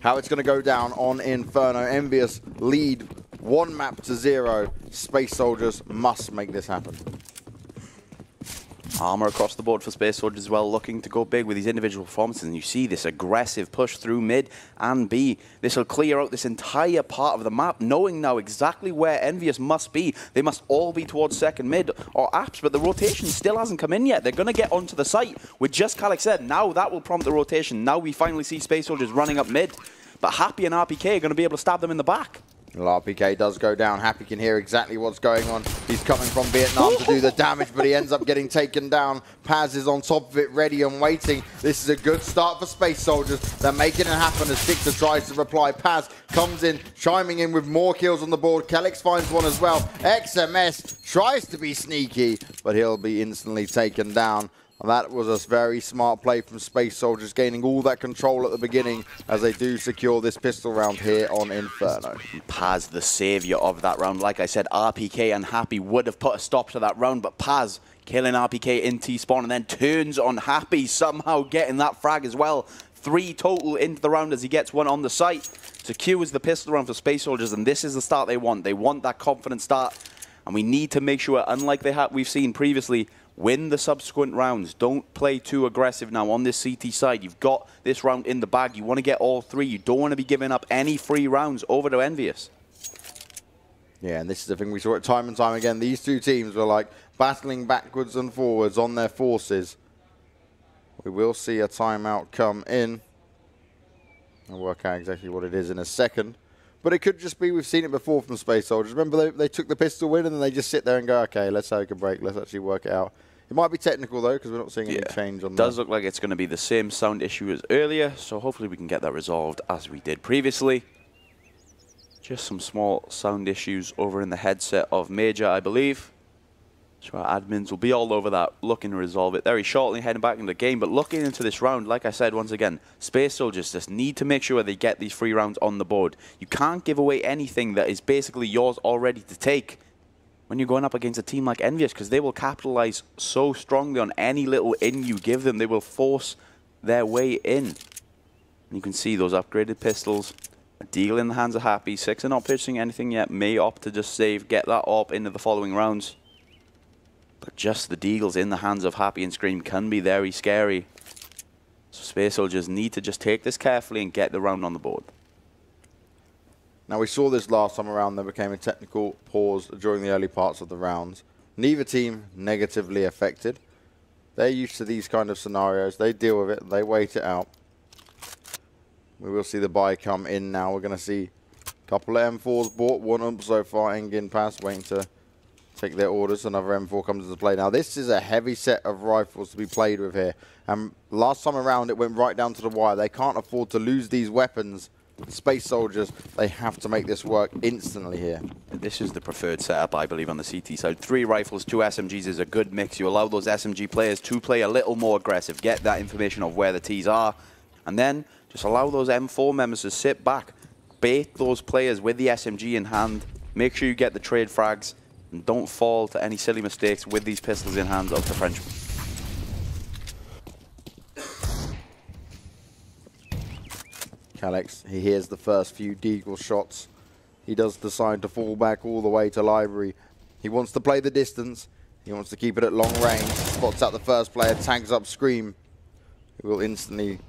How it's going to go down on Inferno. EnVyUs lead 1 map to 0. Space Soldiers must make this happen. Armor across the board for Space Soldiers as well, looking to go big with these individual performances. And you see this aggressive push through mid and B. This will clear out this entire part of the map, knowing now exactly where EnVyUs must be. They must all be towards second mid or apps, but the rotation still hasn't come in yet. They're going to get onto the site with just Calix said. Now that will prompt the rotation. Now we finally see Space Soldiers running up mid. But Happy and RPK are going to be able to stab them in the back. Well, RPK does go down. Happy can hear exactly what's going on. He's coming from Vietnam to do the damage, but he ends up getting taken down. Paz is on top of it, ready and waiting. This is a good start for Space Soldiers. They're making it happen as Sixer tries to reply. Paz comes in, chiming in with more kills on the board. Calix finds one as well. XMS tries to be sneaky, but he'll be instantly taken down. And that was a very smart play from Space Soldiers, gaining all that control at the beginning as they do secure this pistol round here on Inferno. Paz, the saviour of that round. Like I said, RPK and Happy would have put a stop to that round, but Paz killing RPK in T-spawn and then turns on Happy, somehow getting that frag as well. 3 total into the round as he gets one on the site. Secures the pistol round for Space Soldiers, and this is the start they want. They want that confident start, and we need to make sure, unlike we've seen previously, win the subsequent rounds. Don't play too aggressive now on this CT side. You've got this round in the bag. You want to get all 3. You don't want to be giving up any free rounds over to EnVyUs. Yeah, and this is the thing we saw it time and time again. These two teams were like battling backwards and forwards on their forces. We will see a timeout come in. I'll work out exactly what it is in a second. But it could just be, we've seen it before from Space Soldiers. Remember, they took the pistol win and then they just sit there and go, okay, let's take a break. Let's actually work it out. It might be technical, though, because we're not seeing any change on that. It does look like it's going to be the same sound issue as earlier, so hopefully we can get that resolved as we did previously. Just some small sound issues over in the headset of Major, I believe. So our admins will be all over that, looking to resolve it very shortly, heading back into the game. But looking into this round, like I said, once again, Space Soldiers just need to make sure they get these free rounds on the board. You can't give away anything that is basically yours already to take when you're going up against a team like EnVyUs, because they will capitalize so strongly on any little in you give them. They will force their way in. And you can see those upgraded pistols. A deal in the hands of Happy. Sixer not pitching anything yet. May opt to just save, get that AWP into the following rounds. But just the deagles in the hands of Happy and Scream can be very scary. So Space Soldiers need to just take this carefully and get the round on the board. Now, we saw this last time around. There became a technical pause during the early parts of the rounds. Neither team negatively affected. They're used to these kind of scenarios. They deal with it. They wait it out. We will see the buy come in now. We're going to see a couple of M4s bought. One of them so far, Engin Pass, waiting to take their orders. Another M4 comes into play. Now, this is a heavy set of rifles to be played with here. And last time around, it went right down to the wire. They can't afford to lose these weapons. Space Soldiers, they have to make this work instantly here. This is the preferred setup, I believe, on the CT side. 3 rifles, 2 SMGs is a good mix. You allow those SMG players to play a little more aggressive, get that information of where the Ts are, and then just allow those M4 members to sit back, bait those players with the SMG in hand, make sure you get the trade frags, and don't fall to any silly mistakes with these pistols in hand of the Frenchmen. Calix, he hears the first few deagle shots. He does decide to fall back all the way to Library. He wants to play the distance. He wants to keep it at long range. Spots out the first player, tags up Scream. He will instantly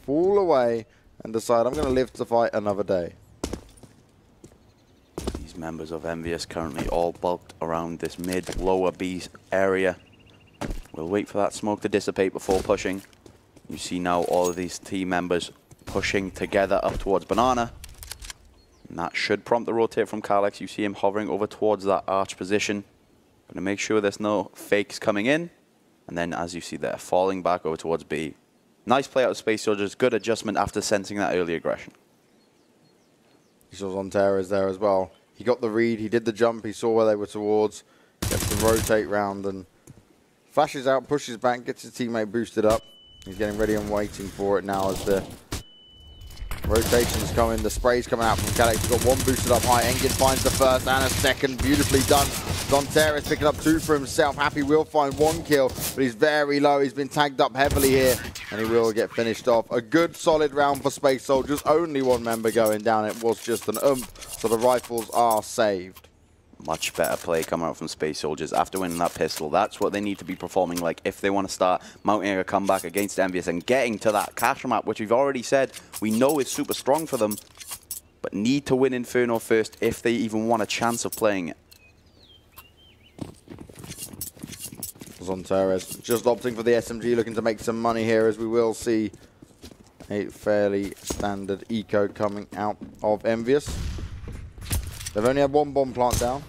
fall away and decide, I'm going to live to fight another day. These members of EnVyUs currently all bulked around this mid-lower B area. We'll wait for that smoke to dissipate before pushing. You see now all of these team members pushing together up towards Banana. And that should prompt the rotate from Calix. You see him hovering over towards that arch position. Going to make sure there's no fakes coming in. And then, as you see there, falling back over towards B. Nice play out of Space Soldiers. Good adjustment after sensing that early aggression. He saw Zonterra's there as well. He got the read. He did the jump. He saw where they were towards. Gets the rotate round and flashes out, pushes back, gets his teammate boosted up. He's getting ready and waiting for it now as the Rotations coming, the spray's coming out from Calyx. He's got one boosted up high. Engin finds the first and a second. Beautifully done. Zonteres picking up 2 for himself. Happy will find 1 kill, but he's very low. He's been tagged up heavily here, and he will get finished off. A good, solid round for Space Soldiers. Only 1 member going down. It was just an so the rifles are saved. Much better play coming out from Space Soldiers after winning that pistol. That's what they need to be performing like if they want to start mounting a comeback against EnVyUs and getting to that cash map, which we've already said we know is super strong for them, but need to win Inferno first if they even want a chance of playing it. Zonteres just opting for the SMG, looking to make some money here, as we will see a fairly standard eco coming out of EnVyUs. They've only had 1 bomb plant down.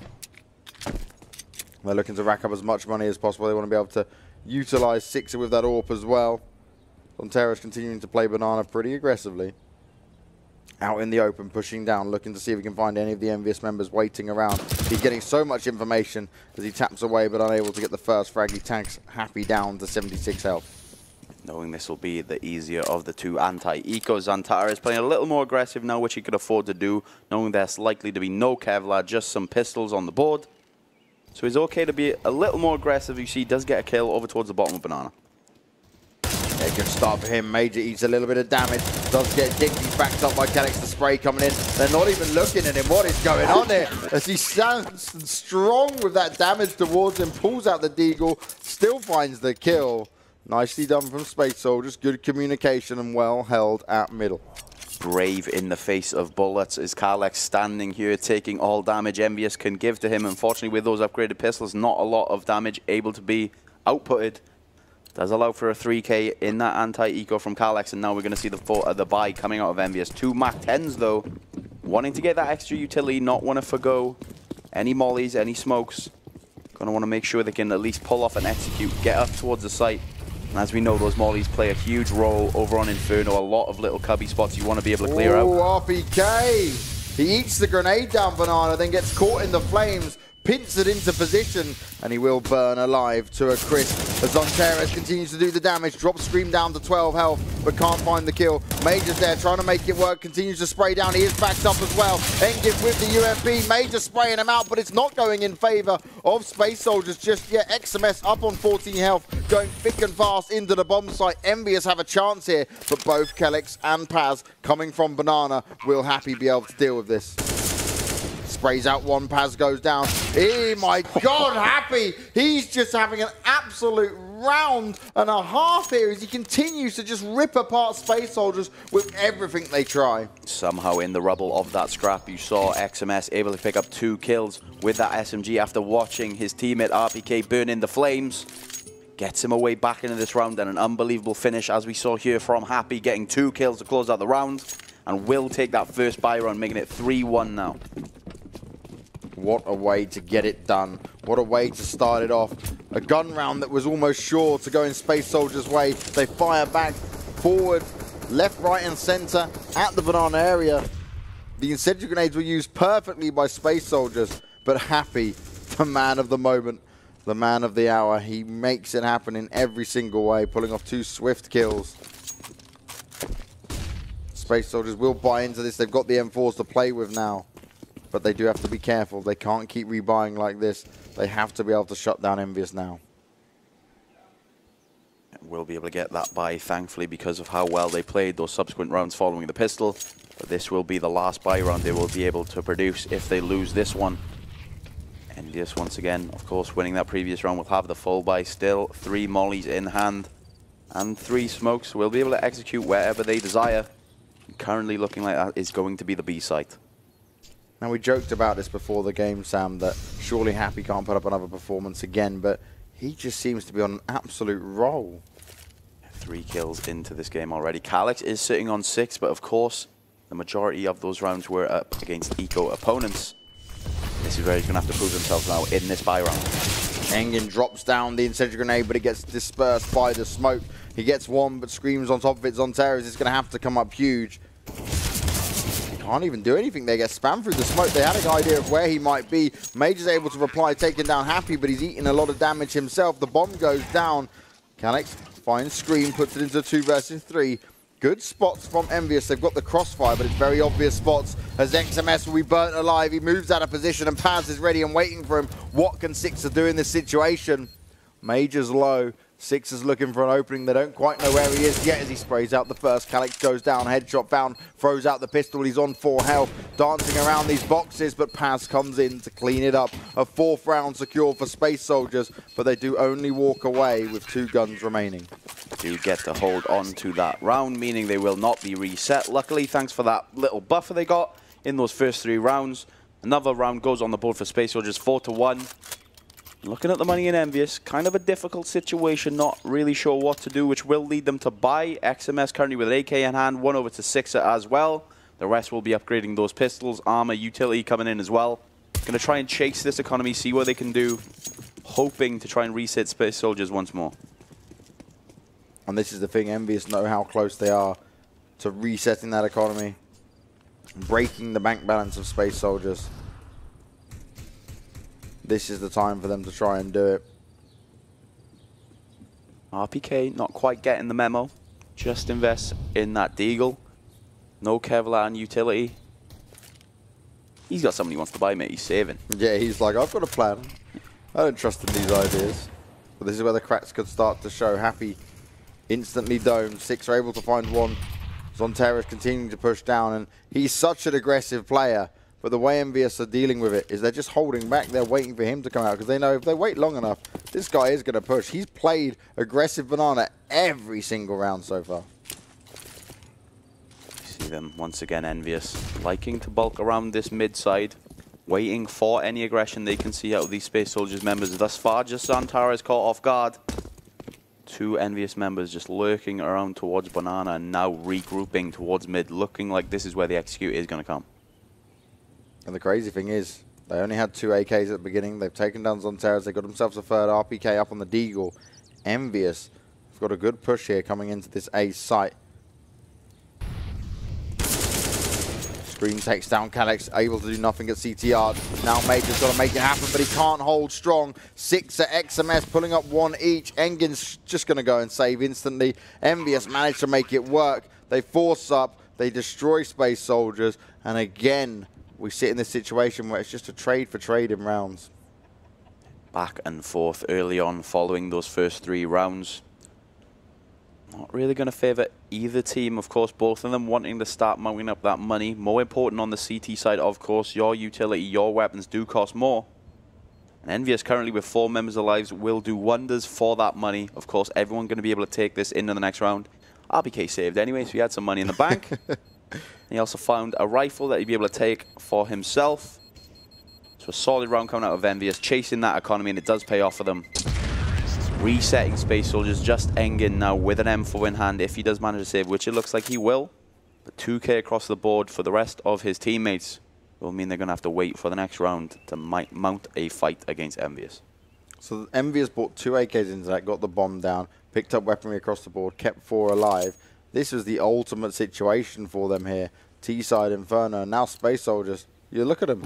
They're looking to rack up as much money as possible. They want to be able to utilize Sixer with that AWP as well. Zonteres continuing to play Banana pretty aggressively. Out in the open, pushing down, looking to see if he can find any of the EnVyUs members waiting around. He's getting so much information as he taps away, but unable to get the first frag. He tags Happy down to 76 health. Knowing this will be the easier of the 2 anti-ecos, Zantara is playing a little more aggressive now, which he could afford to do, knowing there's likely to be no Kevlar, just some pistols on the board. So he's okay to be a little more aggressive. You see, he does get a kill over towards the bottom of Banana. A good start for him. Major eats a little bit of damage. Does get dicked. He's backed up by Calyx. The spray coming in. They're not even looking at him. What is going on here? As he stands strong with that damage towards him, pulls out the deagle, still finds the kill. Nicely done from Space Soldiers. Good communication and well held at middle. Brave in the face of bullets is Calyx standing here taking all damage EnVyUs can give to him. Unfortunately, with those upgraded pistols, not a lot of damage able to be outputted. Does allow for a 3k in that anti-eco from Calyx, and now we're going to see the buy coming out of EnVyUs. 2 Mach 10s though, wanting to get that extra utility, not want to forgo any mollies, any smokes. Going to want to make sure they can at least pull off and execute, get up towards the site. And as we know, those mollies play a huge role over on Inferno. A lot of little cubby spots you want to be able to clear out. Oh, RPK! He eats the grenade down, Banana, then gets caught in the flames, pints it into position, and he will burn alive to a crisp. As Zonteres continues to do the damage, drops Scream down to 12 health, but can't find the kill. Major's there, trying to make it work, continues to spray down. He is backed up as well. Engin with the UMP, Major spraying him out, but it's not going in favor of Space Soldiers just yet. XMS up on 14 health, going thick and fast into the bomb site. EnVyUs have a chance here, but both Calyx and Paz coming from Banana will Happy be able to deal with this. Sprays out 1, Paz goes down. Oh my God, Happy! He's just having an absolute round and a half here as he continues to just rip apart Space Soldiers with everything they try. Somehow in the rubble of that scrap, you saw XMS able to pick up 2 kills with that SMG after watching his teammate RPK burn in the flames. Gets him away back into this round, and an unbelievable finish as we saw here from Happy, getting 2 kills to close out the round, and will take that first buy round, making it 3-1 now. What a way to get it done. What a way to start it off. A gun round that was almost sure to go in Space Soldiers' way. They fire back, forward, left, right, and center at the Banana area. The incendiary grenades were used perfectly by Space Soldiers, but Happy, the man of the moment, the man of the hour. He makes it happen in every single way, pulling off 2 swift kills. Space Soldiers will buy into this. They've got the M4s to play with now. But they do have to be careful. They can't keep rebuying like this. They have to be able to shut down EnVyUs now. We'll be able to get that buy, thankfully, because of how well they played those subsequent rounds following the pistol. But this will be the last buy round they will be able to produce if they lose this one. EnVyUs, once again, of course, winning that previous round, will have the full buy still. 3 mollies in hand and 3 smokes. Will be able to execute wherever they desire. Currently looking like that is going to be the B site. Now, we joked about this before the game, Sam, that surely Happy can't put up another performance again, but he just seems to be on an absolute roll. 3 kills into this game already. Calyx is sitting on 6, but of course, the majority of those rounds were up against eco opponents. This is where he's going to have to prove himself now in this buy round. Engin drops down the incendiary grenade, but it gets dispersed by the smoke. He gets 1, but Screams on top of it. Zonteres is going to have to come up huge. Can't even do anything. They get spammed through the smoke. They had an idea of where he might be. Major's able to reply, taking down Happy, but he's eating a lot of damage himself. The bomb goes down. Calyx finds Scream, puts it into 2 versus 3. Good spots from EnVyUs. They've got the crossfire, but it's very obvious spots as XMS will be burnt alive. He moves out of position and Paz is ready and waiting for him. What can Sixer do in this situation? Major's low. Sixer's looking for an opening. They don't quite know where he is yet as he sprays out the first. Calyx goes down, headshot found, throws out the pistol. He's on 4 health, dancing around these boxes, but Paz comes in to clean it up. A 4th round secure for Space Soldiers, but they do only walk away with 2 guns remaining. Do get to hold on to that round, meaning they will not be reset. Luckily, thanks for that little buffer they got in those first 3 rounds. Another round goes on the board for Space Soldiers, 4-1. Looking at the money in EnVyUs, kind of a difficult situation, not really sure what to do, which will lead them to buy. XMS currently with an AK in hand, 1 over to Sixer as well. The rest will be upgrading those pistols, armor, utility coming in as well. Going to try and chase this economy, see what they can do, hoping to try and reset Space Soldiers once more. And this is the thing, EnVyUs know how close they are to resetting that economy, breaking the bank balance of Space Soldiers. This is the time for them to try and do it. RPK not quite getting the memo. Just invest in that Deagle. No Kevlar and utility. He's got something he wants to buy, mate. He's saving. Yeah, he's like, I've got a plan. I don't trust in these ideas. But this is where the cracks could start to show. Happy instantly domed. Six are able to find one. Zonterra is continuing to push down, and he's such an aggressive player. But the way EnVyUs are dealing with it is they're just holding back. They're waiting for him to come out because they know if they wait long enough, this guy is going to push. He's played aggressive banana every single round so far. See them once again, EnVyUs liking to bulk around this mid side, waiting for any aggression they can see out of these Space Soldiers members. Thus far, just Zantara is caught off guard. 2 EnVyUs members just lurking around towards banana and now regrouping towards mid, looking like this is where the execute is going to come. And the crazy thing is, they only had 2 AKs at the beginning. They've taken down Zonterra. They got themselves a 3rd RPK up on the Deagle. EnVyUs have got a good push here coming into this A site. Screen takes down Calyx, able to do nothing at CTR. Now Major's got to make it happen, but he can't hold strong. 6 at XMS, pulling up 1 each. Engin's just going to go and save instantly. EnVyUs managed to make it work. They force up, they destroy Space Soldiers, and again, we sit in this situation where it's just a trade for trade in rounds. Back and forth early on following those first 3 rounds. Not really going to favour either team, of course, both of them wanting to start mounting up that money. More important on the CT side, of course, your utility, your weapons do cost more. And EnVyUs currently with 4 members alive will do wonders for that money. Of course, everyone going to be able to take this into the next round. RPK saved anyway, so he had some money in the bank. He also found a rifle that he'd be able to take for himself. So a solid round coming out of EnVyUs, chasing that economy, and it does pay off for them. Resetting Space Soldiers, just Engin now with an M4 in hand if he does manage to save, which it looks like he will. But 2K across the board for the rest of his teammates will mean they're going to have to wait for the next round to mount a fight against EnVyUs. So EnVyUs bought 2 AKs into that, got the bomb down, picked up weaponry across the board, kept 4 alive. This was the ultimate situation for them here. T-side Inferno, and now Space Soldiers. You look at them.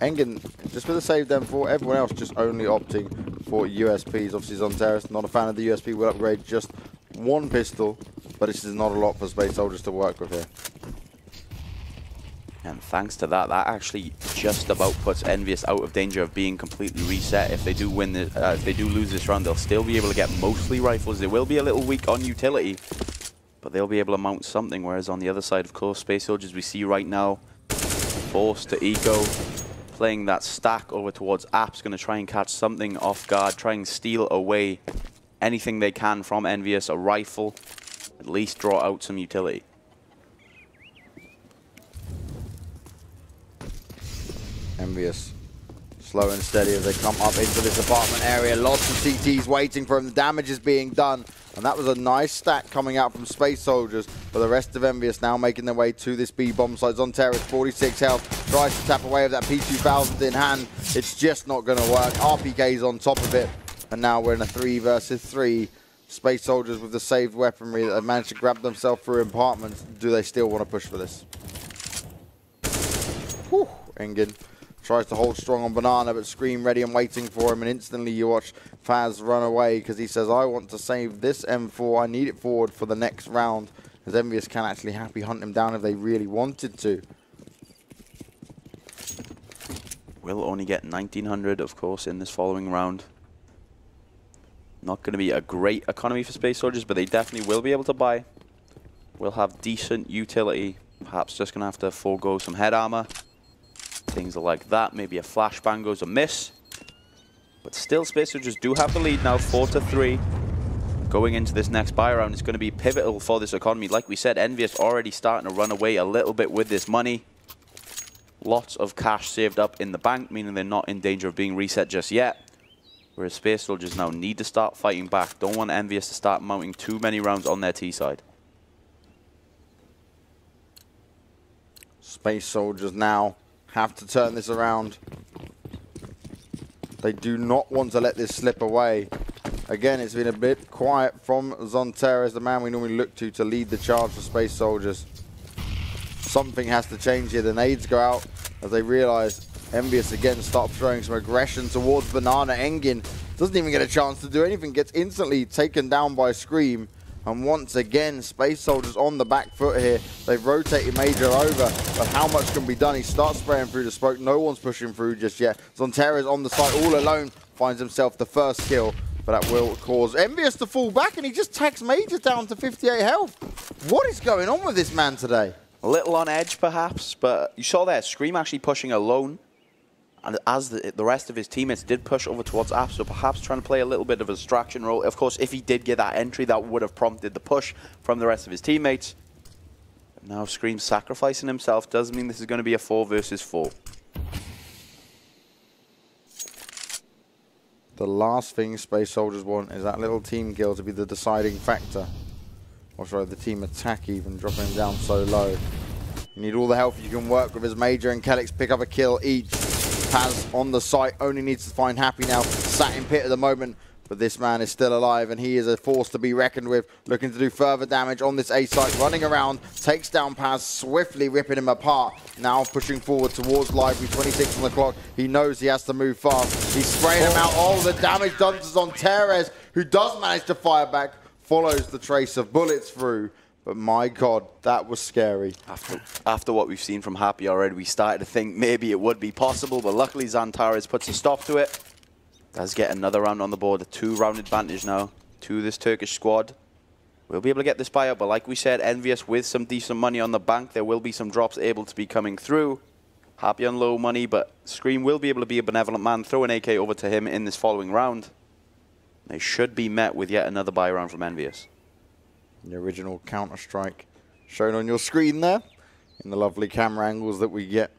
Engin, just with a saved M4, everyone else just only opting for USPs. Obviously, Zonterra, not a fan of the USP, will upgrade just 1 pistol, but this is not a lot for Space Soldiers to work with here. And thanks to that, that actually just about puts EnVyUs out of danger of being completely reset. If they do win, if they do lose this round, they'll still be able to get mostly rifles. They will be a little weak on utility, but they'll be able to mount something, whereas on the other side, of course, Space Soldiers we see right now, forced to eco, playing that stack over towards Apps, going to try and catch something off guard, try and steal away anything they can from EnVyUs, a rifle, at least draw out some utility. EnVyUs slow and steady as they come up into this apartment area. Lots of CTs waiting for him. The damage is being done. And that was a nice stack coming out from Space Soldiers. But the rest of EnVyUs now making their way to this B bomb site. Zonterra, 46 health. Tries to tap away with that P2000 in hand. It's just not going to work. RPK's on top of it. And now we're in a 3 versus 3. Space Soldiers with the saved weaponry that have managed to grab themselves through apartments. Do they still want to push for this? Whew. Engin tries to hold strong on Banana, but Scream ready and waiting for him, and instantly you watch Faz run away because he says, I want to save this M4, I need it forward for the next round. as EnVyUs can actually happy hunt him down if they really wanted to. Will only get 1900, of course, in this following round. Not going to be a great economy for Space Soldiers, but they definitely will be able to buy. Will have decent utility. Perhaps just going to have to forego some head armor. Things like that. Maybe a flashbang goes a miss. But still, Space Soldiers do have the lead now, 4-3. Going into this next buy round is going to be pivotal for this economy. Like we said, EnVyUs already starting to run away a little bit with this money. Lots of cash saved up in the bank, meaning they're not in danger of being reset just yet. Whereas Space Soldiers now need to start fighting back. Don't want EnVyUs to start mounting too many rounds on their T side. Space Soldiers now have to turn this around. They do not want to let this slip away. Again, it's been a bit quiet from Zonterres, the man we normally look to lead the charge for Space Soldiers. Something has to change here. The nades go out as they realize EnVyUs again start throwing some aggression towards Banana. Engin doesn't even get a chance to do anything, gets instantly taken down by Scream. And once again, Space Soldiers on the back foot here. They've rotated Major over, but how much can be done? He starts spraying through the smoke. No one's pushing through just yet. Zonterres on the side all alone, finds himself the first kill. But that will cause EnVyUs to fall back, and he just tags Major down to 58 health. What is going on with this man today? A little on edge, perhaps, but you saw there, Scream actually pushing alone. And as the rest of his teammates did push over towards App, so perhaps trying to play a little bit of a distraction role. Of course, if he did get that entry, that would have prompted the push from the rest of his teammates. But now Scream sacrificing himself does mean this is going to be a 4 versus 4. The last thing Space Soldiers want is that little team kill to be the deciding factor. Or sorry, the team attack even, dropping him down so low. You need all the help you can work with as Major and Kelix pick up a kill each. Paz on the site, only needs to find Happy now, sat in pit at the moment, but this man is still alive and he is a force to be reckoned with, looking to do further damage on this A site, running around, takes down Paz, swiftly ripping him apart, now pushing forward towards Library, 26 on the clock, he knows he has to move fast, he's spraying him out, all the damage done to Zonterres, who does manage to fire back, follows the trace of bullets through. But my God, that was scary. After what we've seen from Happy already, we started to think maybe it would be possible, but luckily Zonterres puts a stop to it. Does get another round on the board, a 2-round advantage now to this Turkish squad. We'll be able to get this buyout, but like we said, EnVyUs with some decent money on the bank, there will be some drops able to be coming through. Happy on low money, but Scream will be able to be a benevolent man, throw an AK over to him in this following round. They should be met with yet another buy round from EnVyUs. The original Counter-Strike shown on your screen there, in the lovely camera angles that we get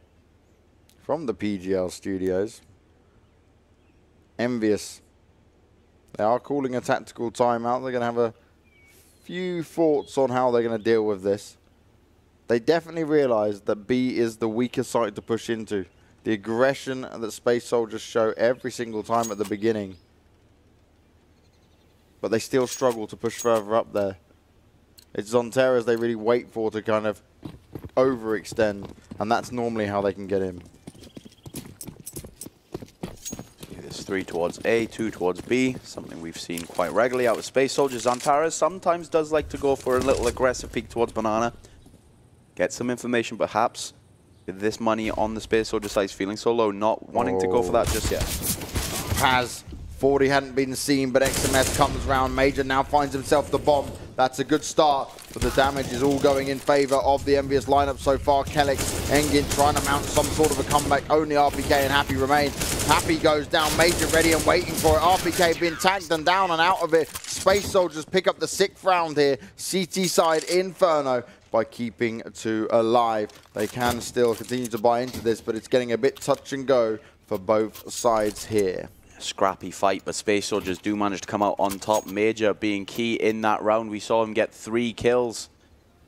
from the PGL studios. EnVyUs, they are calling a tactical timeout. They're going to have a few thoughts on how they're going to deal with this. They definitely realize that B is the weaker side to push into. The aggression that Space Soldiers show every single time at the beginning. But they still struggle to push further up there. It's Zonterres they really wait for to kind of overextend, and that's normally how they can get him. This 3 towards A, 2 towards B, something we've seen quite regularly out with Space Soldiers. Zonterres sometimes does like to go for a little aggressive peek towards Banana. Get some information, perhaps, with this money on the Space Soldier side feeling so low, not wanting to go for that just yet. Paz, 40 hadn't been seen, but XMS comes round. Major now finds himself the bomb. That's a good start, but the damage is all going in favor of the EnVyUs lineup so far. Kelix, Engin trying to mount some sort of a comeback. Only RPK and Happy remain. Happy goes down, Major ready and waiting for it. RPK being tagged and down and out of it. Space Soldiers pick up the 6th round here. CT side Inferno by keeping 2 alive. They can still continue to buy into this, but it's getting a bit touch and go for both sides here. Scrappy fight, but Space Soldiers do manage to come out on top. Major being key in that round. We saw him get 3 kills,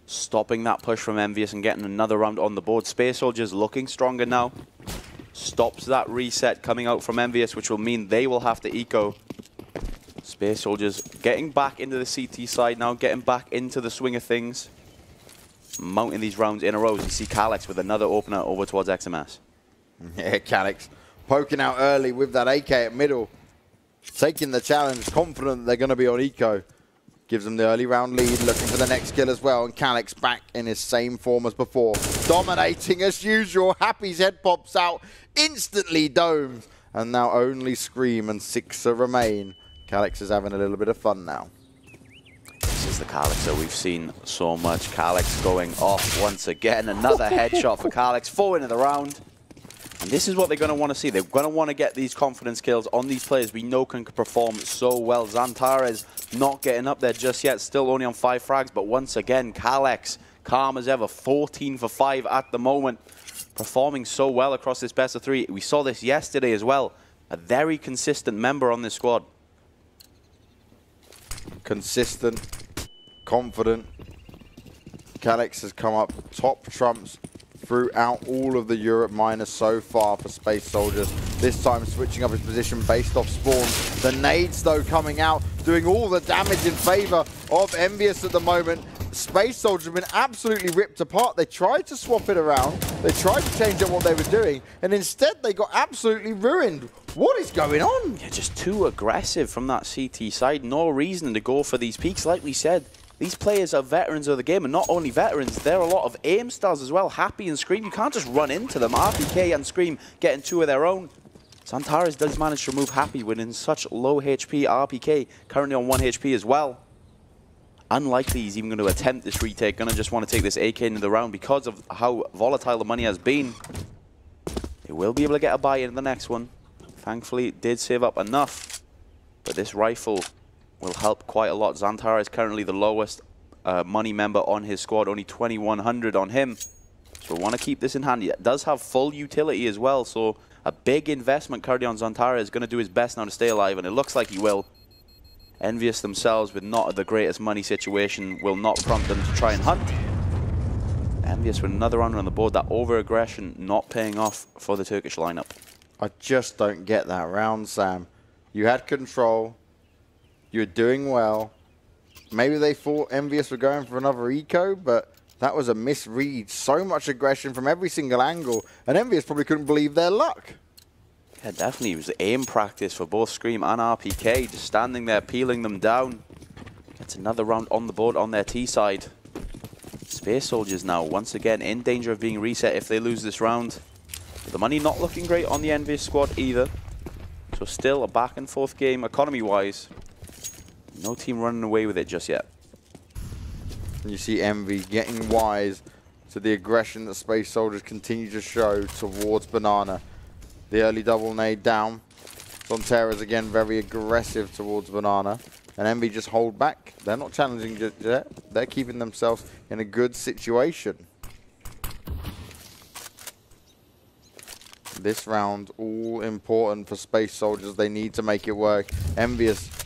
stopping that push from EnVyUs and getting another round on the board. Space Soldiers looking stronger now. Stops that reset coming out from EnVyUs, which will mean they will have to eco. Space Soldiers getting back into the CT side now, getting back into the swing of things. Mounting these rounds in a row. You see Calix with another opener over towards XMS. Yeah, Calix poking out early with that AK at middle. Taking the challenge, confident they're going to be on eco. Gives them the early round lead, looking for the next kill as well. And Calyx back in his same form as before. Dominating as usual. Happy's head pops out, instantly domed. And now only Scream and Sixer remain. Calyx is having a little bit of fun now. This is the Calyx that we've seen so much. Calyx going off once again. Another headshot for Calyx, 4 into the round. And this is what they're going to want to see. They're going to want to get these confidence kills on these players we know can perform so well. Xantares not getting up there just yet, still only on 5 frags. But once again, Calyx, calm as ever, 14 for 5 at the moment. Performing so well across this best of 3. We saw this yesterday as well. A very consistent member on this squad. Consistent, confident. Calyx has come up top trumps throughout all of the Europe minors so far for Space Soldiers. This time switching up his position based off spawns. The nades though coming out, doing all the damage in favor of EnVyUs at the moment. Space Soldiers have been absolutely ripped apart. They tried to swap it around. They tried to change up what they were doing. And instead they got absolutely ruined. What is going on? Yeah, just too aggressive from that CT side. No reason to go for these peaks. Like we said, these players are veterans of the game, and not only veterans, they're a lot of aim stars as well. Happy and Scream, you can't just run into them. RPK and Scream getting 2 of their own. Xantares does manage to remove Happy within such low HP. RPK currently on 1 HP as well. Unlikely he's even going to attempt this retake. Going to just want to take this AK into the round because of how volatile the money has been. They will be able to get a buy in the next one. Thankfully, it did save up enough. But this rifle will help quite a lot. Xantares is currently the lowest money member on his squad, only 2,100 on him. So we want to keep this in hand. It does have full utility as well, so a big investment currently on Xantares. Is going to do his best now to stay alive, and it looks like he will. EnVyUs themselves, with not the greatest money situation, will not prompt them to try and hunt. EnVyUs with another round on the board. That over-aggression not paying off for the Turkish lineup. I just don't get that round, Sam. You had control. You were doing well. Maybe they thought EnVyUs were going for another eco, but that was a misread. So much aggression from every single angle, and EnVyUs probably couldn't believe their luck. Yeah, definitely. It was aim practice for both Scream and RPK, just standing there, peeling them down. Gets another round on the board on their T side. Space Soldiers now, once again, in danger of being reset if they lose this round. But the money not looking great on the EnVyUs squad either. So still a back and forth game, economy-wise. No team running away with it just yet. And you see Envy getting wise to the aggression that Space Soldiers continue to show towards Banana. The early double nade down. Xantares again very aggressive towards Banana. And Envy just hold back. They're not challenging just yet. They're keeping themselves in a good situation. This round, all important for Space Soldiers. They need to make it work. EnVyUs,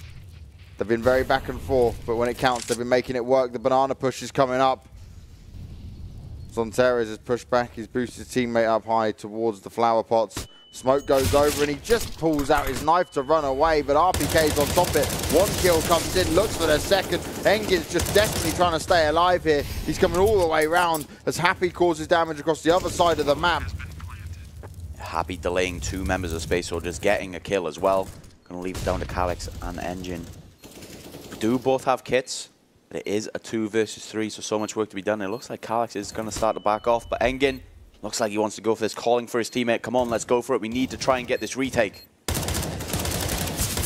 they've been very back and forth, but when it counts, they've been making it work. The banana push is coming up. Xantares has pushed back. He's boosted his teammate up high towards the flower pots. Smoke goes over and he just pulls out his knife to run away, but RPK's on top of it. 1 kill comes in, looks for their second. Engin's just desperately trying to stay alive here. He's coming all the way around as Happy causes damage across the other side of the map. Happy delaying 2 members of Space Soldiers, getting a kill as well. Going to leave it down to Calyx and Engine. We do both have kits. It is a 2 versus 3, so much work to be done. It looks like Calyx is going to start to back off, but Engin looks like he wants to go for this, calling for his teammate. Come on, let's go for it. We need to try and get this retake.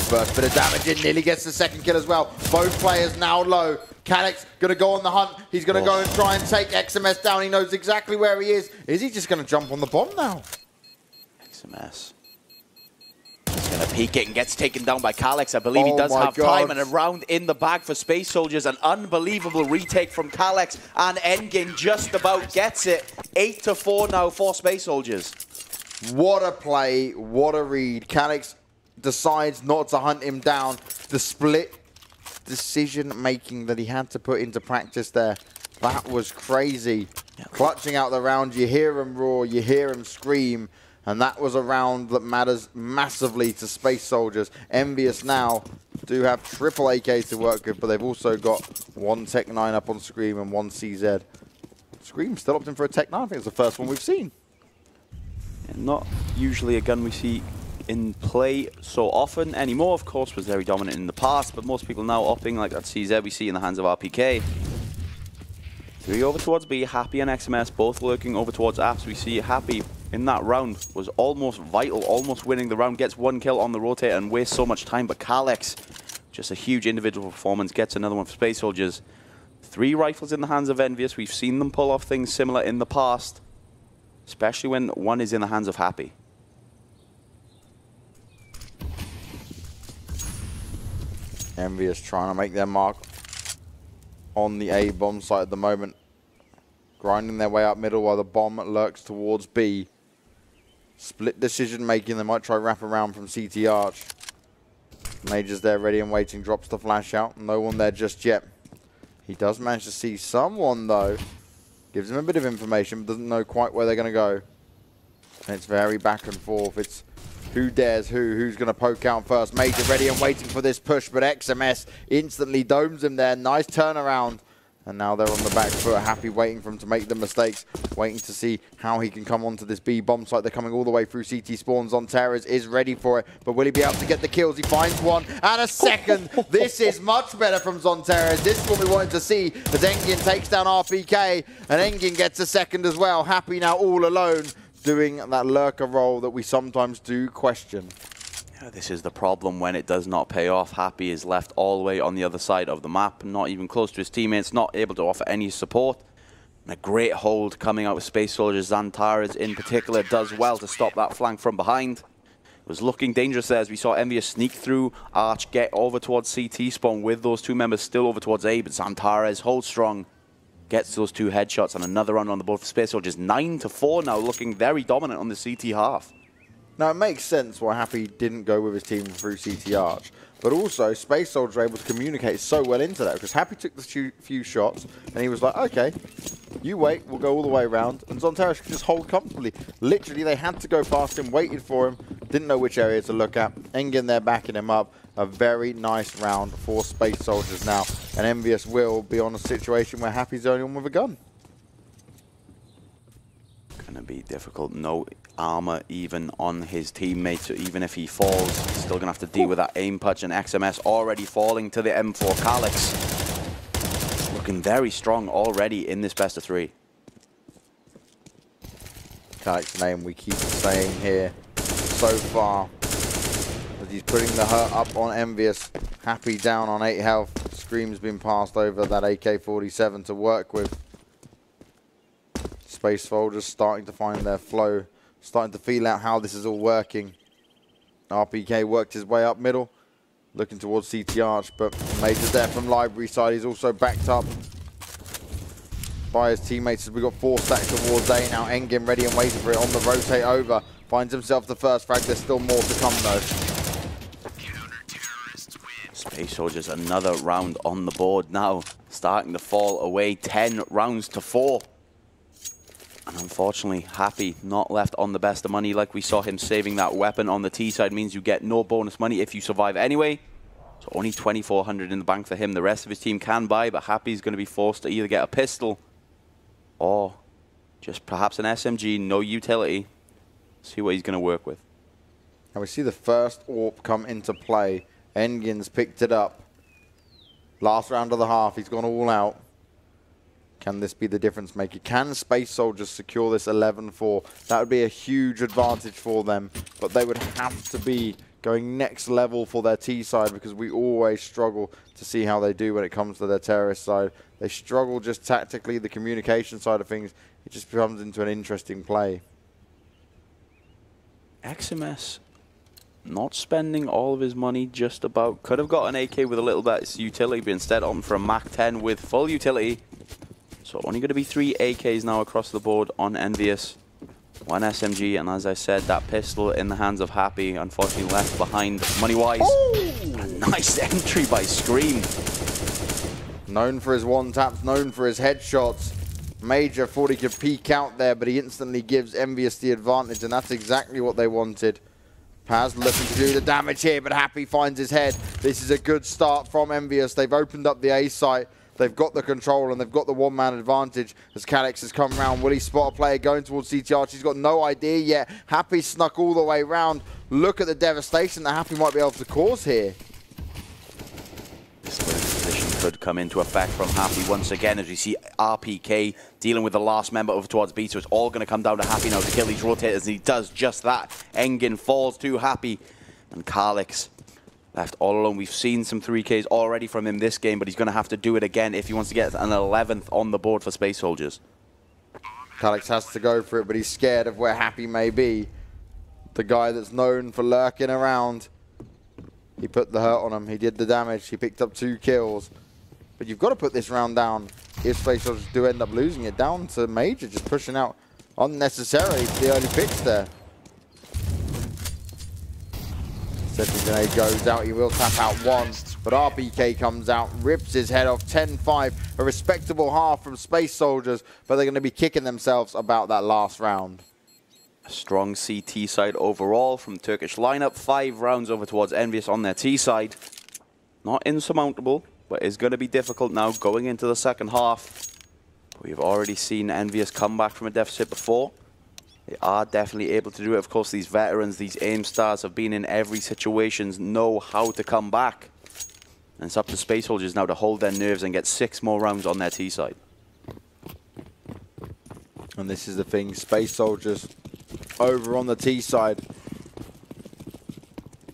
First bit of damage in, nearly gets the second kill as well. Both players now low. Calyx going to go on the hunt. He's going to go and try and take XMS down. He knows exactly where he is. Is he just going to jump on the bomb now? XMS. He's going to peek it and gets taken down by Calyx. I believe he does have time, and a round in the bag for Space Soldiers. An unbelievable retake from Calyx, and Engin just about gets it. 8-4 now for Space Soldiers. What a play, what a read. Calyx decides not to hunt him down. The split decision-making that he had to put into practice there, that was crazy. Clutching out the round, you hear him roar, you hear him scream. And that was a round that matters massively to Space Soldiers. EnVyUs now do have triple AKs to work with, but they've also got 1 Tech 9 up on Scream and 1 CZ. Scream still opting for a Tech 9. I think it's the first one we've seen. And not usually a gun we see in play so often anymore. Of course, was very dominant in the past, but most people now opting like that CZ we see in the hands of RPK. 3 over towards B, Happy and XMS both lurking over towards Apps. We see Happy in that round was almost vital, almost winning the round, gets 1 kill on the rotator and wastes so much time, but Kalex, just a huge individual performance, gets another one for Space Soldiers. 3 rifles in the hands of EnVyUs. We've seen them pull off things similar in the past, especially when one is in the hands of Happy. EnVyUs trying to make their mark on the A bomb site at the moment. Grinding their way up middle while the bomb lurks towards B. Split decision making. They might try wrap around from CT Arch. Major's there ready and waiting. Drops the flash out. No one there just yet. He does manage to see someone though. Gives him a bit of information, but doesn't know quite where they're going to go. And it's very back and forth. It's who dares who's going to poke out first. Major ready and waiting for this push, but XMS instantly domes him there. Nice turnaround. And now they're on the back foot, Happy waiting for him to make the mistakes, waiting to see how he can come onto this B bomb site. They're coming all the way through CT spawns. Zontaras is ready for it, but will he be able to get the kills? He finds one and a second. This is much better from Zontaras. This is what we wanted to see as Engin takes down RPK, and Engin gets a second as well. Happy now all alone, doing that lurker role that we sometimes do question. Yeah, this is the problem when it does not pay off. Happy is left all the way on the other side of the map, not even close to his teammates, not able to offer any support. And a great hold coming out with Space Soldiers. Zantaras in particular does well to stop that flank from behind. It was looking dangerous there as we saw EnVyUs sneak through Arch, get over towards CT spawn with those 2 members still over towards A, but Zantaras holds strong, gets those 2 headshots and another run on the board for Space Soldiers. 9-4 now, looking very dominant on the CT half. Now, it makes sense why Happy didn't go with his team through CT Arch, but also Space Soldiers were able to communicate so well into that, because Happy took the few shots, and he was like, okay, you wait, we'll go all the way around, and Zontaras could just hold comfortably. Literally, they had to go past him, waited for him, didn't know which area to look at. Engin there backing him up. A very nice round for Space Soldiers now, and EnVyUs will be on a situation where Happy's the only one with a gun. Gonna be difficult. No armor even on his teammates, so even if he falls, he's still gonna have to deal with that aim punch, and XMS already falling to the M4. Kalex looking very strong already in this best of 3. Kalex's name we keep saying here so far, as he's putting the hurt up on EnVyUs. Happy down on 8 health. Scream's been passed over that AK-47 to work with. Space Soldiers starting to find their flow, starting to feel out how this is all working. RPK worked his way up middle, looking towards CT Arch, but Major's there from Library side. He's also backed up by his teammates as we got 4 stacks towards A now. Engin ready and waiting for it on the rotate over. Finds himself the first frag. There's still more to come though. Space Soldiers another round on the board now, starting to fall away. 10 rounds to 4. And unfortunately, Happy not left on the best of money. Like we saw him saving that weapon on the T side means you get no bonus money if you survive anyway. So only 2,400 in the bank for him. The rest of his team can buy, but Happy's going to be forced to either get a pistol or just perhaps an SMG, no utility. See what he's going to work with. And we see the first AWP come into play. Engin's picked it up. Last round of the half, he's gone all out. Can this be the difference maker? Can Space Soldiers secure this 11-4? That would be a huge advantage for them, but they would have to be going next level for their T side, because we always struggle to see how they do when it comes to their terrorist side. They struggle just tactically, the communication side of things. It just comes into an interesting play. XMS not spending all of his money just about. Could have got an AK with a little bit of utility, but instead opting for a MAC-10 with full utility. So only going to be 3 AKs now across the board on EnVyUs. 1 SMG, and as I said, that pistol in the hands of Happy, unfortunately left behind money-wise. A nice entry by Scream. Known for his one-taps, known for his headshots. Major thought he could peek out there, but he instantly gives EnVyUs the advantage, and that's exactly what they wanted. Paz looking to do the damage here, but Happy finds his head. This is a good start from EnVyUs. They've opened up the A site. They've got the control and they've got the one-man advantage as Kalex has come around. Will he spot a player going towards CT Arch? He's got no idea yet. Happy snuck all the way round. Look at the devastation that Happy might be able to cause here. This position could come into effect from Happy once again as we see RPK dealing with the last member over towards B. So it's all going to come down to Happy now to kill these rotators, and he does just that. Engin falls to Happy, and Karlix left all alone. We've seen some 3Ks already from him this game, but he's going to have to do it again if he wants to get an 11th on the board for Space Soldiers. Karlix has to go for it, but he's scared of where Happy may be. The guy that's known for lurking around. He put the hurt on him. He did the damage. He picked up 2 kills. But you've got to put this round down if Space Soldiers do end up losing it. Down to Major, just pushing out unnecessarily for the early picks there. Second grenade goes out. He will tap out 1. But RPK comes out, rips his head off. 10-5. A respectable half from Space Soldiers. But they're going to be kicking themselves about that last round. A strong CT side overall from Turkish lineup. 5 rounds over towards EnVyUs on their T side. Not insurmountable, but it's going to be difficult now going into the second half. We've already seen EnVyUs come back from a deficit before. They are definitely able to do it. Of course, these veterans, these aim stars have been in every situation, know how to come back. And it's up to Space Soldiers now to hold their nerves and get 6 more rounds on their T side. And this is the thing, Space Soldiers over on the T side.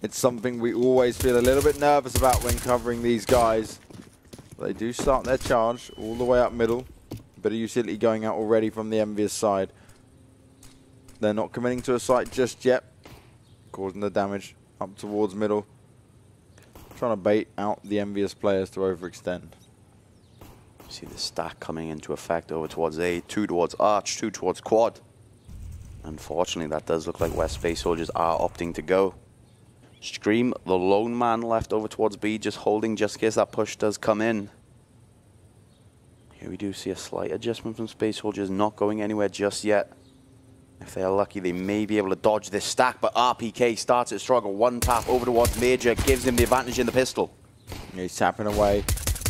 It's something we always feel a little bit nervous about when covering these guys. They do start their charge all the way up middle. Bit of utility going out already from the EnVyUs side. They're not committing to a site just yet, causing the damage up towards middle. Trying to bait out the EnVyUs players to overextend. See the stack coming into effect over towards A, 2 towards Arch, 2 towards Quad. Unfortunately, that does look like where Space Soldiers are opting to go. Scream, the lone man left over towards B, just holding just in case that push does come in. Here we do see a slight adjustment from Space Soldiers, not going anywhere just yet. If they are lucky, they may be able to dodge this stack, but RPK starts it struggle. 1 tap over towards Major, gives him the advantage in the pistol. He's tapping away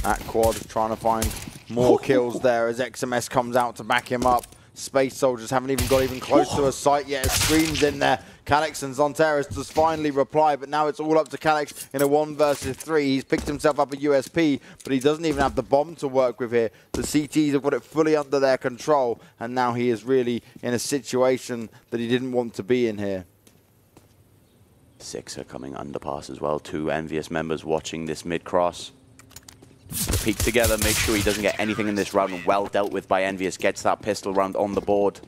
at Quad, trying to find more kills there as XMS comes out to back him up. Space Soldiers haven't even got close to a site yet. Screams in there. Karlix and Zonteris does finally reply, but now it's all up to Karlix in a 1 versus 3. He's picked himself up a USP, but he doesn't even have the bomb to work with here. The CTs have got it fully under their control, and now he is really in a situation that he didn't want to be in here. 6 are coming underpass as well. 2 EnVyUs members watching this mid-cross. Peek together, make sure he doesn't get anything in this round, and well dealt with by EnVyUs. Gets that pistol round on the board.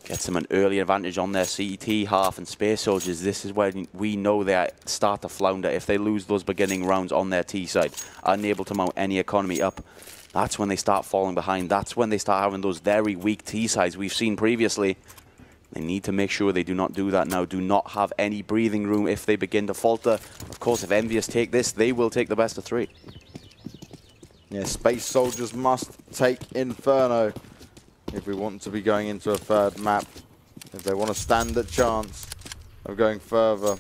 Gets them an early advantage on their CT half, and Space Soldiers, this is where we know they start to flounder. If they lose those beginning rounds on their T side, unable to mount any economy up, that's when they start falling behind. That's when they start having those very weak T sides we've seen previously. They need to make sure they do not do that now. Do not have any breathing room if they begin to falter. Of course, if EnVyUs take this, they will take the best of 3. Yeah, Space Soldiers must take Inferno if we want to be going into a 3rd map. If they want to stand a chance of going further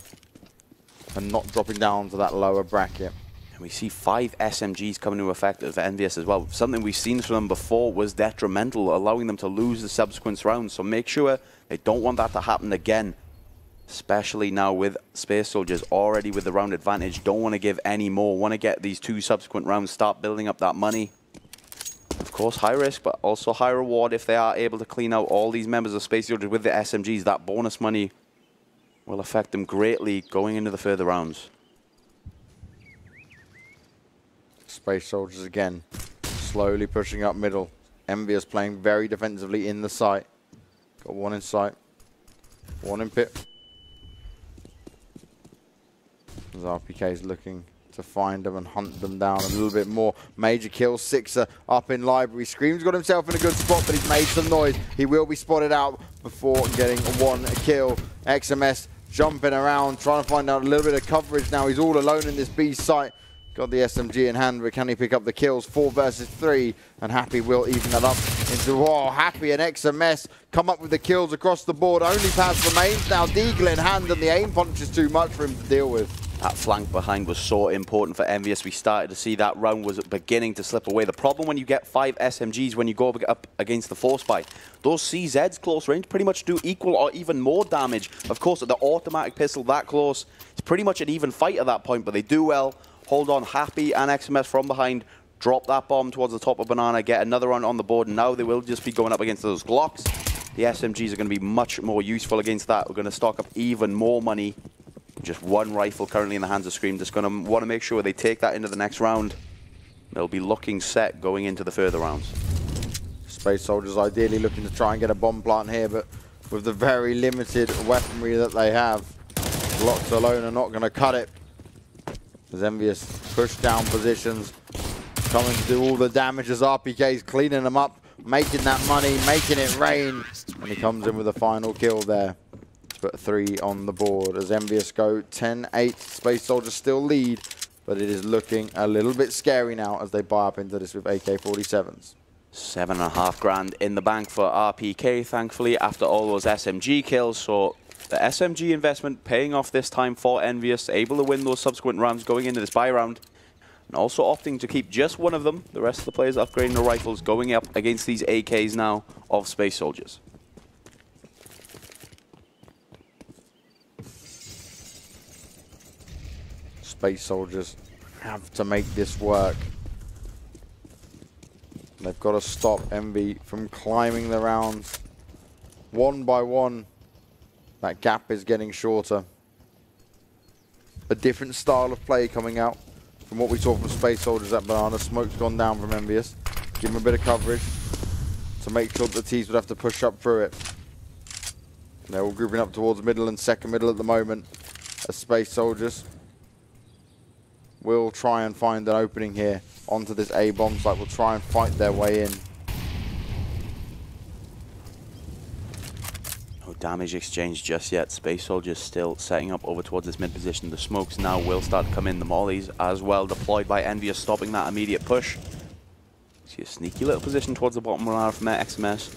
and not dropping down to that lower bracket. And we see 5 SMGs coming into effect of EnVyUs as well. Something we've seen from them before was detrimental, allowing them to lose the subsequent rounds. So make sure they don't want that to happen again. Especially now with Space Soldiers already with the round advantage. Don't want to give any more. Want to get these 2 subsequent rounds, start building up that money. Of course, high risk, but also high reward if they are able to clean out all these members of Space Soldiers with the SMGs. That bonus money will affect them greatly going into the further rounds. Space Soldiers again, slowly pushing up middle. EnVyUs playing very defensively in the site. Got 1 in sight, 1 in pit. As RPK is looking to find them and hunt them down a little bit more. Major kills, 6 up in library. Scream's got himself in a good spot, but he's made some noise. He will be spotted out before getting 1 kill. XMS jumping around, trying to find out a little bit of coverage now. He's all alone in this B site. Got the SMG in hand, but can he pick up the kills? 4 versus 3, and Happy will even that up into, oh, Happy and XMS come up with the kills across the board. Only pass remains now, Deagle in hand, and the aim punch is too much for him to deal with. That flank behind was so important for EnVyUs. We started to see that round was beginning to slip away. The problem when you get 5 SMGs, when you go up against the Force Buy, those CZs close range pretty much do equal or even more damage. Of course, the automatic pistol that close, it's pretty much an even fight at that point, but they do well. Hold on, Happy and XMS from behind. Drop that bomb towards the top of Banana, get another round on the board, and now they will just be going up against those Glocks. The SMGs are going to be much more useful against that. We're going to stock up even more money. Just one rifle currently in the hands of Scream. Just going to want to make sure they take that into the next round. They'll be looking set going into the further rounds. Space Soldiers ideally looking to try and get a bomb plant here, but with the very limited weaponry that they have, Glocks alone are not going to cut it. As EnVyUs push down positions, coming to do all the damage as RPK's cleaning them up, making that money, making it rain, and he comes in with a final kill there. Put 3 on the board as EnVyUs go 10-8. Space Soldiers still lead, but it is looking a little bit scary now as they buy up into this with AK-47s. 7.5 grand in the bank for RPK, thankfully, after all those SMG kills. So the SMG investment paying off this time for EnVyUs, able to win those subsequent rounds going into this buy round. And also opting to keep just one of them. The rest of the players upgrading the rifles, going up against these AKs now of Space Soldiers. Space Soldiers have to make this work. They've got to stop Envy from climbing the rounds. One by one, that gap is getting shorter. A different style of play coming out from what we saw from Space Soldiers at Banana. Smoke's gone down from EnVyUs. Give them a bit of coverage to make sure that the T's would have to push up through it. They're all grouping up towards middle and second middle at the moment as Space Soldiers will try and find an opening here onto this A bomb site. Will try and fight their way in. No damage exchange just yet. Space Soldiers still setting up over towards this mid position. The smokes now will start to come in. The mollies as well deployed by EnVyUs, stopping that immediate push. See a sneaky little position towards the bottom of from XMS.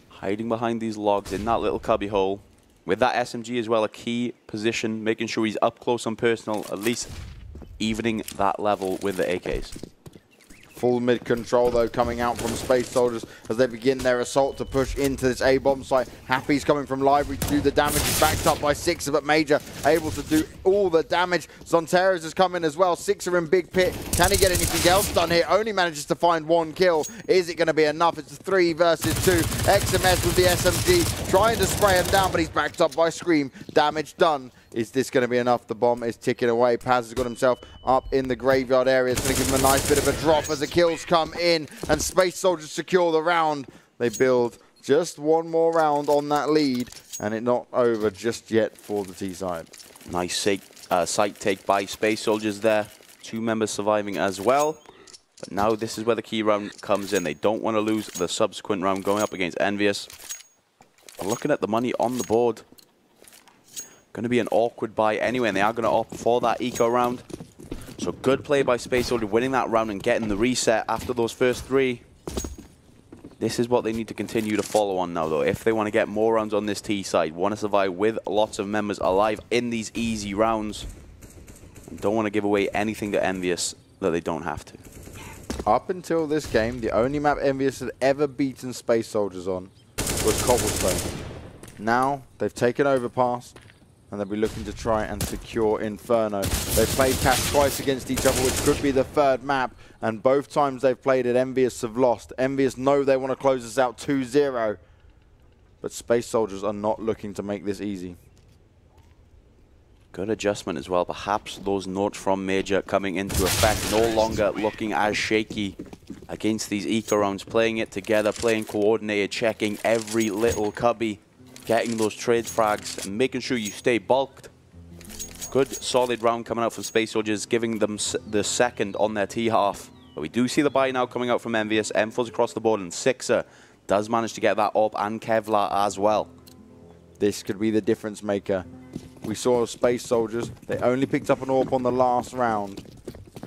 Hiding behind these logs in that little cubby hole. With that SMG as well, a key position, making sure he's up close and personal, at least evening that level with the AKs. Full mid control though coming out from Space Soldiers as they begin their assault to push into this A bomb site. Happy's coming from library to do the damage. He's backed up by Sixer, but Major able to do all the damage. Zonteras has come in as well. Sixer in big pit. Can he get anything else done here? Only manages to find 1 kill. Is it going to be enough? It's 3 versus 2. XMS with the SMG trying to spray him down, but he's backed up by Scream. Damage done. Is this going to be enough? The bomb is ticking away. Paz has got himself up in the graveyard area. It's going to give him a nice bit of a drop as the kills come in and Space Soldiers secure the round. They build just one more round on that lead and it's not over just yet for the T side. Nice site take by Space Soldiers there. 2 members surviving as well. But now this is where the key round comes in. They don't want to lose the subsequent round going up against EnVyUs. Looking at the money on the board. Going to be an awkward buy anyway, and they are going to opt for that eco round. So good play by Space Soldier, winning that round and getting the reset after those first 3. This is what they need to continue to follow on now, though. If they want to get more rounds on this T side, want to survive with lots of members alive in these easy rounds, and don't want to give away anything to EnVyUs that they don't have to. Up until this game, the only map EnVyUs had ever beaten Space Soldiers on was Cobblestone. Now, they've taken Overpass, and they'll be looking to try and secure Inferno. They've played Cash twice against each other, which could be the 3rd map, and both times they've played it, EnVyUs have lost. EnVyUs know they want to close this out 2-0, but Space Soldiers are not looking to make this easy. Good adjustment as well. Perhaps those notes from Major coming into effect, no longer looking as shaky against these eco rounds, playing it together, playing coordinated, checking every little cubby, getting those trade frags and making sure you stay bulked. Good solid round coming out from Space Soldiers, giving them the second on their T half. But we do see the buy now coming out from EnVyUs. M4's across the board, and Sixer does manage to get that up, and Kevlar as well. This could be the difference maker. We saw Space Soldiers. They only picked up an AWP on the last round.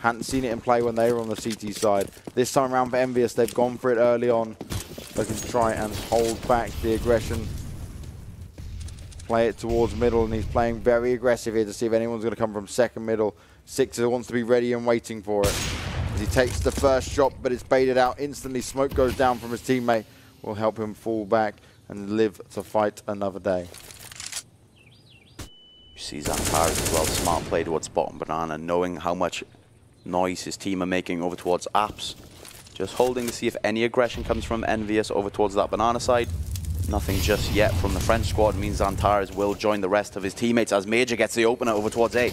Hadn't seen it in play when they were on the CT side. This time around for EnVyUs, they've gone for it early on. Looking to try and hold back the aggression. play it towards middle, and he's playing very aggressive here to see if anyone's going to come from second middle. Sixer wants to be ready and waiting for it. As he takes the first shot, but it's baited out instantly. Smoke goes down from his teammate. Will help him fall back and live to fight another day. You see Zantares as well, smart play towards bottom banana, knowing how much noise his team are making over towards apps. Just holding to see if any aggression comes from EnVyUs over towards that banana side. Nothing just yet from the French squad means Zantares will join the rest of his teammates as Major gets the opener over towards A.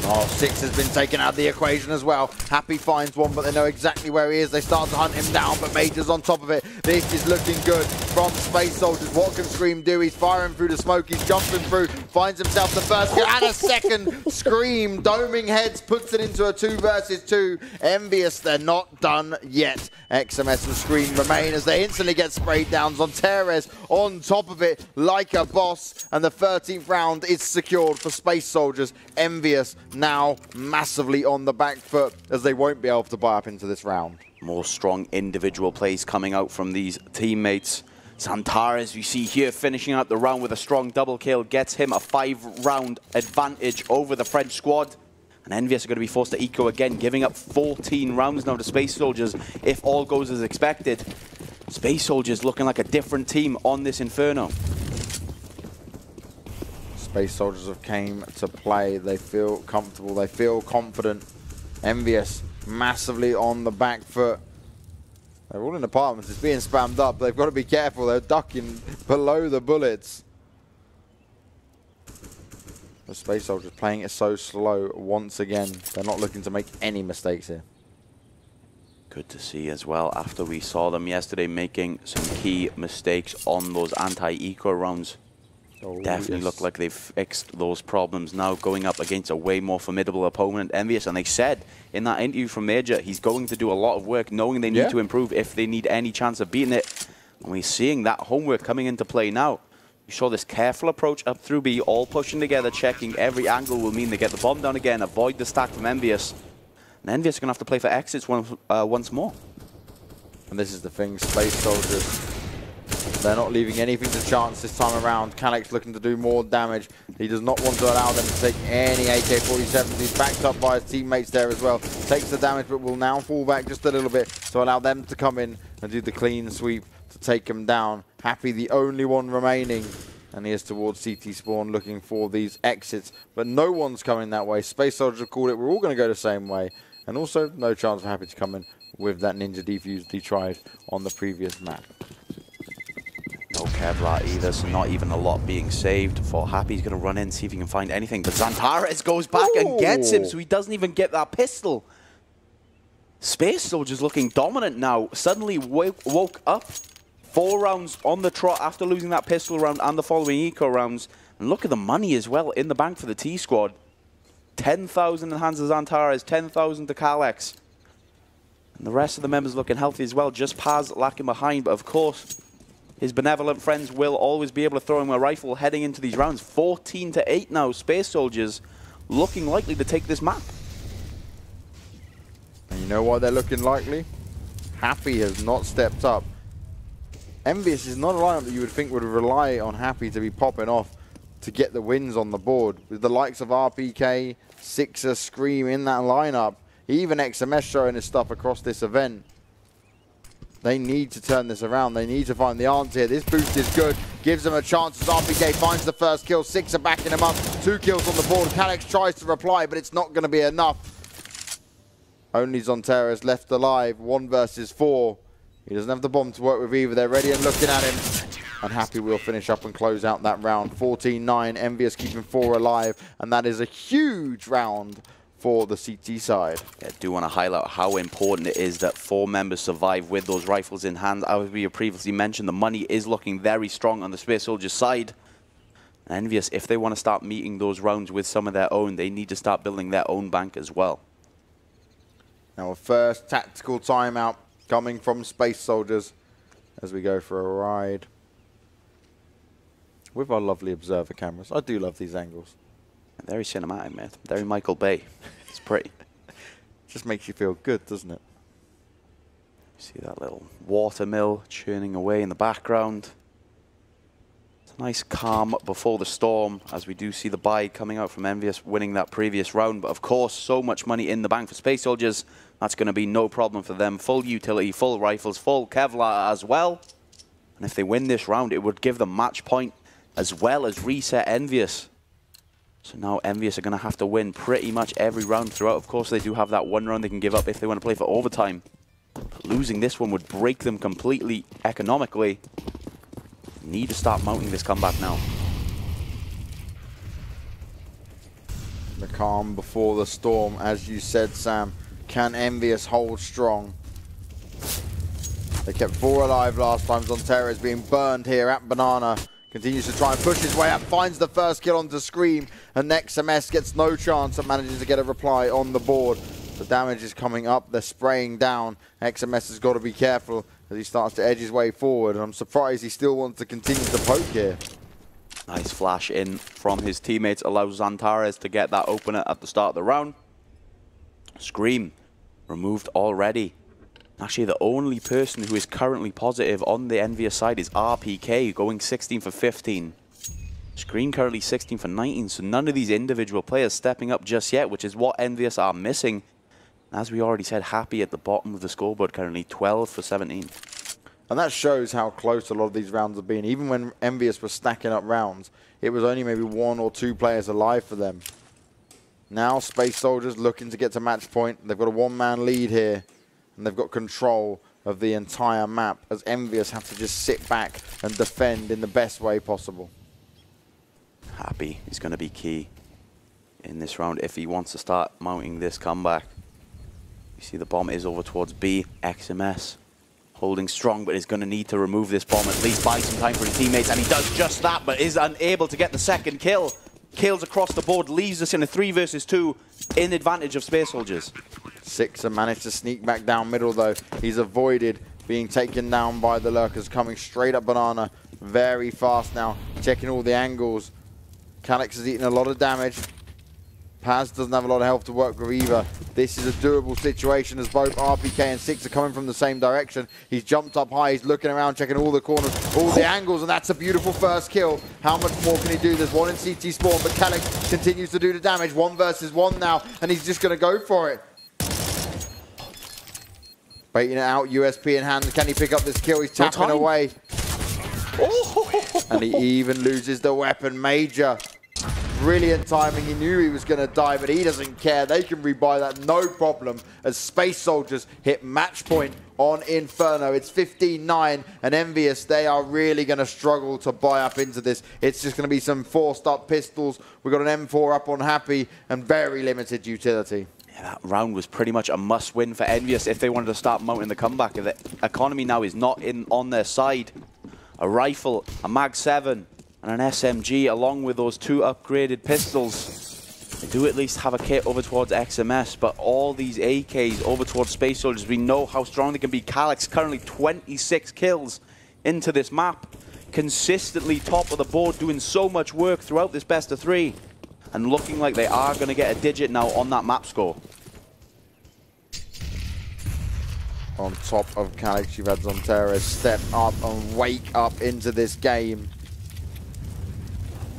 Oh, Six has been taken out of the equation as well. Happy finds one, but they know exactly where he is. They start to hunt him down, but Major's on top of it. This is looking good from Space Soldiers. What can Scream do? He's firing through the smoke. He's jumping through, finds himself the first kill and a second. Scream, doming heads, puts it into a 2 versus 2. EnVyUs, they're not done yet. XMS and Scream remain as they instantly get sprayed down. Zantares on top of it like a boss, and the 13th round is secured for Space Soldiers. EnVyUs now massively on the back foot as they won't be able to buy up into this round. More strong individual plays coming out from these teammates. Zantares, you see here, finishing out the round with a strong double kill, gets him a 5-round advantage over the French squad. And EnVyUs are going to be forced to eco again, giving up 14 rounds now to Space Soldiers if all goes as expected. Space Soldiers looking like a different team on this Inferno. Space Soldiers have came to play. They feel comfortable. They feel confident. EnVyUs massively on the back foot. They're all in apartments. It's being spammed up. They've got to be careful. They're ducking below the bullets. The Space Soldiers playing it so slow once again. They're not looking to make any mistakes here. Good to see as well, after we saw them yesterday making some key mistakes on those anti-eco rounds. Oh, Definitely yes. look like they've fixed those problems now, going up against a way more formidable opponent, EnVyUs. And they said in that interview from Major, he's going to do a lot of work, knowing they need to improve if they need any chance of beating it. And we're seeing that homework coming into play now. You saw this careful approach up through B, all pushing together, checking every angle will mean they get the bomb down again, avoid the stack from EnVyUs. And EnVyUs are going to have to play for exits once more. And this is the thing, Space Soldiers, they're not leaving anything to chance this time around. Calyx looking to do more damage. He does not want to allow them to take any AK-47s. He's backed up by his teammates there as well. Takes the damage, but will now fall back just a little bit to allow them to come in and do the clean sweep to take him down. Happy, the only one remaining. And he is towards CT spawn looking for these exits. But no one's coming that way. Space Soldiers have called it. We're all going to go the same way. And also, no chance for Happy to come in with that ninja defuse he tried on the previous map. No Kevlar either, so not even a lot being saved for Happy. He's going to run in, see if he can find anything. But Zantares goes back and gets him, so he doesn't even get that pistol. Space Soldiers looking dominant now. Suddenly woke up. 4 rounds on the trot after losing that pistol round and the following eco rounds. And look at the money as well in the bank for the T squad. 10,000 in the hands of Zantares, 10,000 to Calyx. And the rest of the members looking healthy as well. Just Paz lacking behind, but of course, his benevolent friends will always be able to throw him a rifle heading into these rounds. 14-8 now. Space Soldiers looking likely to take this map. And you know why they're looking likely? Happy has not stepped up. EnVyUs is not a lineup that you would think would rely on Happy to be popping off to get the wins on the board. With the likes of RPK, Sixer, Scream in that lineup, even XMS showing his stuff across this event. They need to turn this around. They need to find the answer here. This boost is good. Gives them a chance as RPK finds the first kill. Sixer backing him up. 2 kills on the board. Calyx tries to reply, but it's not going to be enough. Only Zantares left alive. 1 versus 4. He doesn't have the bomb to work with either. They're ready and looking at him. And Happy will finish up and close out that round. 14-9. EnVyUs keeping 4 alive. And that is a huge round for the CT side. Yeah, I do want to highlight how important it is that 4 members survive with those rifles in hand. As we have previously mentioned, the money is looking very strong on the Space Soldiers side. EnVyUs, if they want to start meeting those rounds with some of their own, they need to start building their own bank as well. Now a first tactical timeout coming from Space Soldiers as we go for a ride with our lovely observer cameras. I do love these angles. Very cinematic, mate. Very Michael Bay. It's pretty. Just makes you feel good, doesn't it? See that little water mill churning away in the background. Nice calm before the storm, as we do see the buy coming out from EnVyUs winning that previous round. But of course, so much money in the bank for Space Soldiers. That's going to be no problem for them. Full utility, full rifles, full Kevlar as well. And if they win this round, it would give them match point as well as reset EnVyUs. So now EnVyUs are going to have to win pretty much every round throughout. Of course, they do have that one round they can give up if they want to play for overtime. But losing this one would break them completely economically. Need to start mounting this comeback now. The calm before the storm, as you said, Sam. Can EnVyUs hold strong? They kept 4 alive last time. Zonterra is being burned here at Banana. Continues to try and push his way up. Finds the first kill onto Scream. And XMS gets no chance of managing to get a reply on the board. The damage is coming up. They're spraying down. XMS has got to be careful as he starts to edge his way forward. And I'm surprised he still wants to continue to poke here. Nice flash in from his teammates. Allows Zantares to get that opener at the start of the round. Scream removed already. Actually, the only person who is currently positive on the EnVyUs side is RPK, going 16 for 15. Scream currently 16 for 19, so none of these individual players stepping up just yet, which is what EnVyUs are missing. As we already said, Happy at the bottom of the scoreboard, currently 12 for 17. And that shows how close a lot of these rounds have been. Even when EnVyUs was stacking up rounds, it was only maybe 1 or 2 players alive for them. Now Space Soldiers looking to get to match point. They've got a 1-man lead here. And they've got control of the entire map as EnVyUs have to just sit back and defend in the best way possible. Happy is going to be key in this round if he wants to start mounting this comeback. You see the bomb is over towards B. XMS holding strong, but is going to need to remove this bomb, at least buy some time for his teammates, and he does just that, but is unable to get the second kill. Kills across the board, leaves us in a 3 versus 2 in advantage of Space Soldiers. Sixer managed to sneak back down middle though. He's avoided being taken down by the lurkers, coming straight up Banana very fast now, checking all the angles. Calyx has eaten a lot of damage. Paz doesn't have a lot of health to work with either. This is a doable situation as both RPK and Six are coming from the same direction. He's jumped up high, he's looking around, checking all the corners, all the angles, and that's a beautiful first kill. How much more can he do? There's one in CT spawn, but Calyx continues to do the damage. 1 versus 1 now, and he's just going to go for it. Baiting it out, USP in hand. Can he pick up this kill? He's tapping away. And he even loses the weapon. Major. Brilliant timing. He knew he was going to die, but he doesn't care. They can rebuy that no problem as Space Soldiers hit match point on Inferno. It's 15-9, and EnVyUs, they are really going to struggle to buy up into this. It's just going to be some forced up pistols. We've got an M4 up on Happy and very limited utility. Yeah, that round was pretty much a must-win for EnVyUs if they wanted to start mounting the comeback. The economy now is not on their side. A rifle, a Mag 7, and an SMG, along with those 2 upgraded pistols. They do at least have a kit over towards XMS, but all these AKs over towards Space Soldiers, we know how strong they can be. Calyx currently 26 kills into this map. Consistently top of the board, doing so much work throughout this best of 3. And looking like they are going to get a digit now on that map score. On top of Calyx, you've had Zonterra step up and wake up into this game.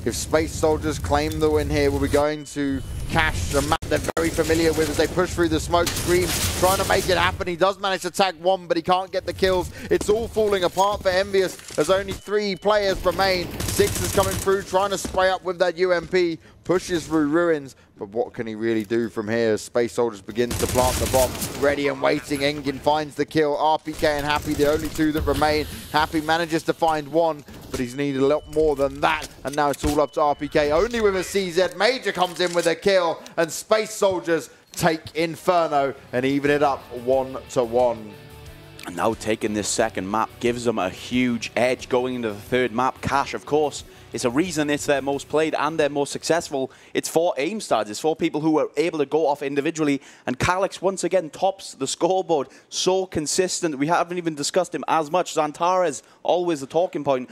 If Space Soldiers claim the win here, we'll be going to cash the map they're very familiar with as they push through the smoke. Scream trying to make it happen. He does manage to tag 1, but he can't get the kills. It's all falling apart for EnVyUs as only 3 players remain. Six is coming through, trying to spray up with that UMP. Pushes through ruins, but what can he really do from here as Space Soldiers begins to plant the bomb? Ready and waiting, Engin finds the kill. RPK and Happy, the only 2 that remain. Happy manages to find 1, but he's needed a lot more than that. And now it's all up to RPK, only with a CZ. Major comes in with a kill, and Space Soldiers take Inferno and even it up 1-1. And now taking this second map gives them a huge edge going into the 3rd map. Cash, of course. It's a reason it's their most played and their most successful. It's for aim stars. It's for people who are able to go off individually. And Calyx once again tops the scoreboard. So consistent. We haven't even discussed him as much. Zantares, always the talking point.